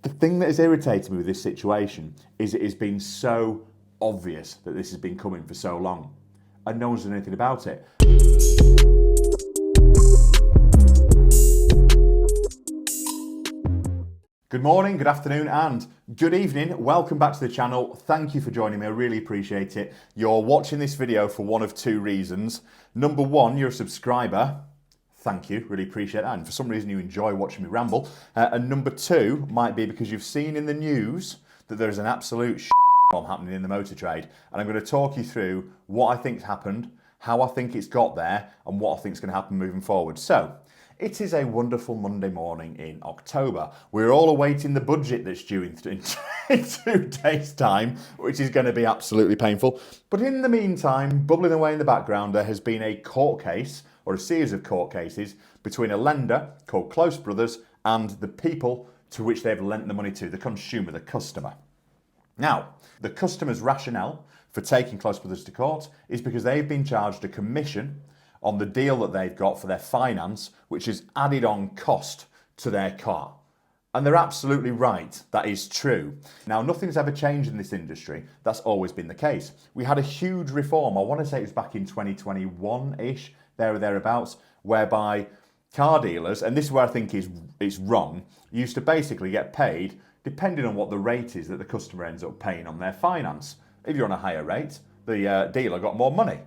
The thing that has irritated me with this situation is it has been so obvious that this has been coming for so long and no one's done anything about it. Good morning, good afternoon, and good evening. Welcome back to the channel. Thank you for joining me. I really appreciate it. You're watching this video for one of two reasons. Number one, you're a subscriber. Thank you, really appreciate that. And for some reason you enjoy watching me ramble. And number two might be because you've seen in the news that there's an absolute bomb happening in the motor trade. And I'm going to talk you through what I think's happened, how I think it's got there, and what I think is going to happen moving forward. So, it is a wonderful Monday morning in October. We're all awaiting the budget that's due in 2 days' time, which is going to be absolutely painful. But in the meantime, bubbling away in the background, there has been a court case, or a series of court cases, between a lender called Close Brothers and the people to which they've lent the money to, the consumer, the customer. Now, the customer's rationale for taking Close Brothers to court is because they've been charged a commission on the deal that they've got for their finance, which is added on cost to their car. And they're absolutely right, that is true. Now, nothing's ever changed in this industry. That's always been the case. We had a huge reform, I want to say it was back in 2021-ish, there or thereabouts, whereby car dealers, and this is where I think is wrong, used to basically get paid depending on what the rate is that the customer ends up paying on their finance. If you're on a higher rate, the dealer got more money.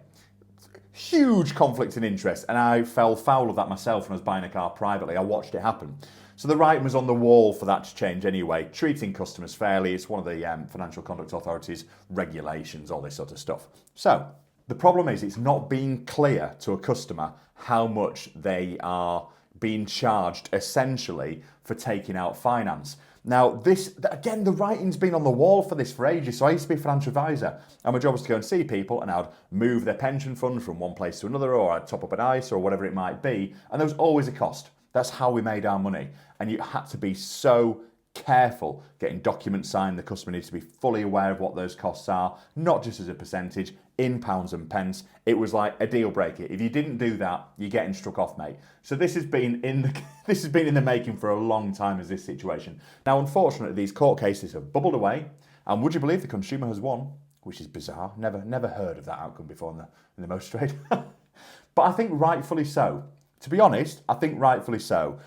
Huge conflict in interest, and I fell foul of that myself when I was buying a car privately. I watched it happen. So the writing was on the wall for that to change anyway. Treating customers fairly, it's one of the Financial Conduct Authority's regulations, all this sort of stuff. So the problem is it's not being clear to a customer how much they are being charged essentially for taking out finance. Now, this, again, the writing's been on the wall for this for ages. So I used to be a financial advisor, and my job was to go and see people, and I'd move their pension fund from one place to another, or I'd top up an ISA or whatever it might be, and there was always a cost. That's how we made our money. And you had to be so careful getting documents signed. The customer needs to be fully aware of what those costs are, not just as a percentage, in pounds and pence. It was like a deal breaker. If you didn't do that, you're getting struck off, mate. So this has been in the making for a long time as this situation. Now, unfortunately, these court cases have bubbled away, and would you believe the consumer has won? Which is bizarre. Never heard of that outcome before in the motor trade. But I think rightfully so. To be honest, I think rightfully so.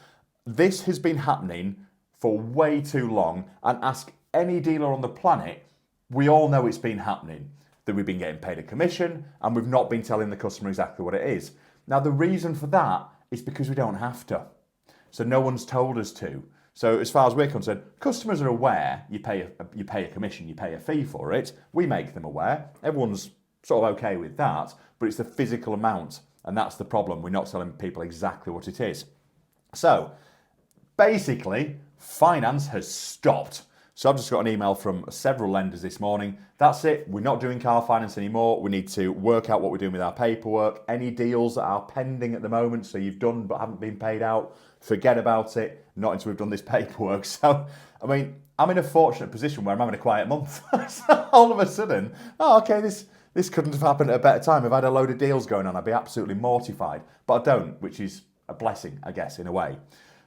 This has been happening for way too long, and ask any dealer on the planet, we all know it's been happening, that we've been getting paid a commission and we've not been telling the customer exactly what it is. Now, the reason for that is because we don't have to. So no one's told us to. So as far as we're concerned, customers are aware you pay a commission, you pay a fee for it. We make them aware. Everyone's sort of okay with that, but it's the physical amount, and that's the problem. We're not telling people exactly what it is. So basically, finance has stopped. So I've just got an email from several lenders this morning. That's it. We're not doing car finance anymore. We need to work out what we're doing with our paperwork. Any deals that are pending at the moment, so you've done but haven't been paid out, forget about it. Not until we've done this paperwork. So, I mean, I'm in a fortunate position where I'm having a quiet month. So all of a sudden, okay, this couldn't have happened at a better time. If I had a load of deals going on, I'd be absolutely mortified. But I don't, which is a blessing, I guess, in a way.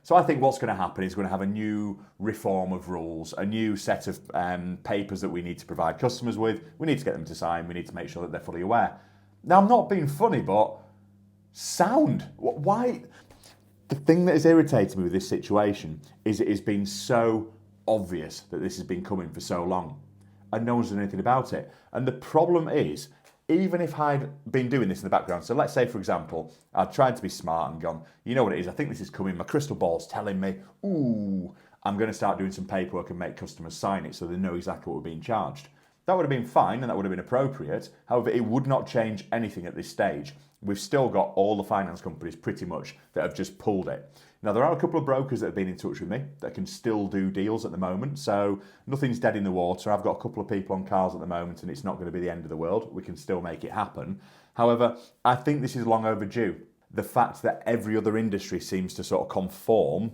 So I think what's going to happen is we're going to have a new reform of rules, a new set of papers that we need to provide customers with. We need to get them to sign. We need to make sure that they're fully aware. Now, I'm not being funny, but sound. Why? The thing that has irritated me with this situation is it has been so obvious that this has been coming for so long and no one's done anything about it. And the problem is, even if I'd been doing this in the background, so let's say, for example, I'd tried to be smart and gone, you know what it is, I think this is coming, my crystal ball's telling me, ooh, I'm going to start doing some paperwork and make customers sign it so they know exactly what we're being charged. That would have been fine and that would have been appropriate. However, it would not change anything at this stage. We've still got all the finance companies pretty much that have just pulled it. Now, there are a couple of brokers that have been in touch with me that can still do deals at the moment, so nothing's dead in the water. I've got a couple of people on cars at the moment and it's not going to be the end of the world. We can still make it happen. However, I think this is long overdue. The fact that every other industry seems to sort of conform.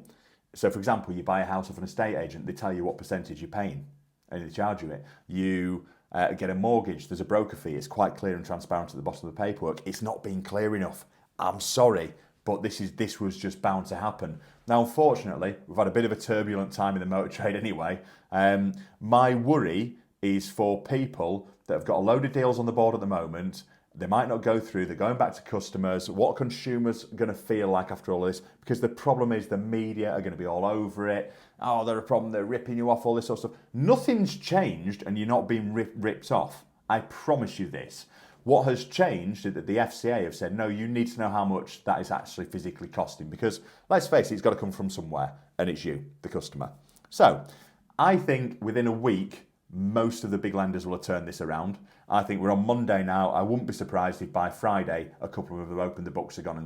So, for example, you buy a house off an estate agent, they tell you what percentage you're paying and they charge you it. You get a mortgage, there's a broker fee. It's quite clear and transparent at the bottom of the paperwork. It's not being clear enough. I'm sorry, but this was just bound to happen. Now, unfortunately, we've had a bit of a turbulent time in the motor trade anyway. My worry is for people that have got a load of deals on the board at the moment. They might not go through, they're going back to customers. What are consumers going to feel like after all of this? Because the problem is the media are going to be all over it. Oh, they're a problem, they're ripping you off, all this sort of stuff. Nothing's changed and you're not being ripped off. I promise you this. What has changed is that the FCA have said, no, you need to know how much that is actually physically costing, because let's face it, it's got to come from somewhere, and it's you, the customer. So I think within a week, most of the big lenders will have turned this around. I think we're on Monday now. I wouldn't be surprised if by Friday, a couple of them have opened the books again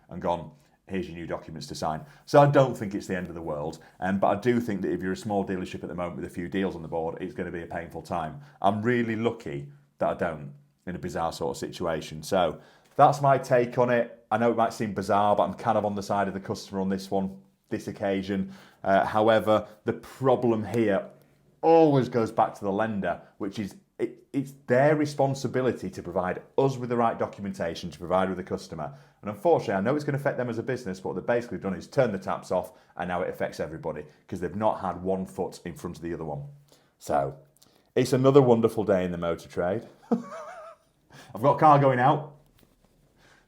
and gone, here's your new documents to sign. So I don't think it's the end of the world. But I do think that if you're a small dealership at the moment with a few deals on the board, it's going to be a painful time. I'm really lucky that I don't, in a bizarre sort of situation. So that's my take on it. I know it might seem bizarre, but I'm kind of on the side of the customer on this one, this occasion. However, the problem here always goes back to the lender, which is it's their responsibility to provide us with the right documentation to provide with the customer. And unfortunately, I know it's going to affect them as a business, but what they've basically done is turn the taps off, and now it affects everybody because they've not had one foot in front of the other one. So it's another wonderful day in the motor trade. I've got a car going out.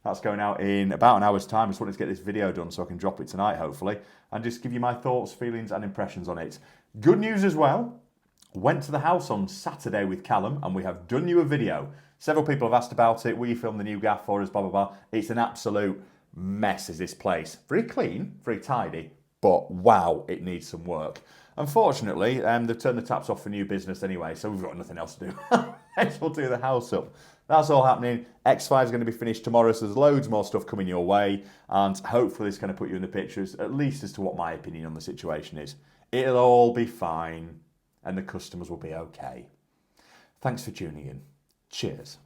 That's going out in about an hour's time. I just wanted to get this video done so I can drop it tonight, hopefully, and just give you my thoughts, feelings, and impressions on it. Good news as well. Went to the house on Saturday with Callum, and we have done you a video. Several people have asked about it. Will you film the new gaff for us? Blah, blah, blah. It's an absolute mess, is this place. Very clean, very tidy, but wow, it needs some work. Unfortunately, they've turned the taps off for new business anyway, so we've got nothing else to do. Next, we'll do the house up. That's all happening. X5 is going to be finished tomorrow, so there's loads more stuff coming your way, and hopefully this kind of put you in the pictures, at least as to what my opinion on the situation is. It'll all be fine, and the customers will be okay. Thanks for tuning in. Cheers.